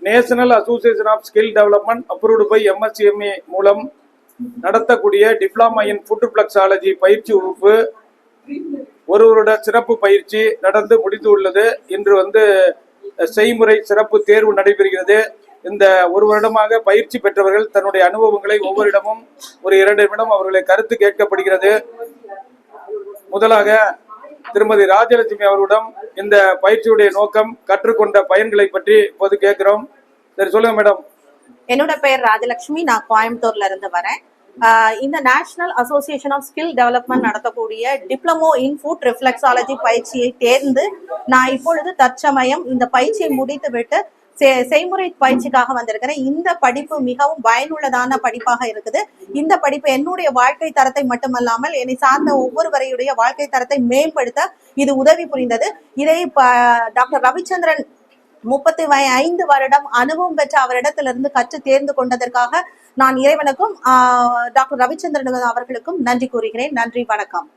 National association of skill development approved by MSCMA மூலம் நடத்தக்கூடிய diploma in food பிளக்ஸாலஜி பயிற்சி வகுப்பு ஒரு வருட சிறப்பு பயிற்சி நடந்து முடிந்து உள்ளது. இன்று செய்முறை சிறப்பு தேர்வு நடைபெறுகிறது. இந்த ஒரு வருடமாக பயிற்சி பெற்றவர்கள் தன்னுடைய அனுபவங்களை ஒவ்வொரு இடமும் ஒரு 2 நிமிடம் அவர்களை கருத்து கேட்கப்படுகிறது. முதலாக திருமதி ராஜலட்சுமி அவர்களிடம் இந்த பயிற்சியுடைய நோக்கம், கற்றுக்கொண்ட பயன்களை பற்றி இப்போது கேட்கிறோம். சரி, சொல்லுங்க மேடம். என்னோட பெயர் ராஜலட்சுமி. நான் கோயம்புத்தூர்ல இருந்து வரேன். இந்த national association of skill development நடத்தக்கூடிய டிப்ளமோ இன் ஃபுட் ரிஃப்ளெக்ஸாலஜி பயிற்சியை தேர்ந்து நான் இப்பொழுது தற்சமயம் இந்த பயிற்சியை முடித்து விட்டு செய்முறை பயிற்சிக்காக வந்திருக்கிறேன். இந்த படிப்பு மிகவும் பயனுள்ளதான படிப்பாக இருக்குது. இந்த படிப்பு என்னுடைய வாழ்க்கை தரத்தை மட்டுமல்லாமல் என்னை சார்ந்த ஒவ்வொருவரையுடைய வாழ்க்கை தரத்தை மேம்படுத்த இது உதவி புரிந்தது. இதை டாக்டர் ரவிச்சந்திரன் 35 வருடம் அனுபவம் பெற்ற அவரிடத்திலிருந்து கற்று தேர்ந்து கொண்டதற்காக நான் இறைவனுக்கும் டாக்டர் ரவிச்சந்திரன் அவர்களுக்கும் நன்றி கூறுகிறேன். நன்றி, வணக்கம்.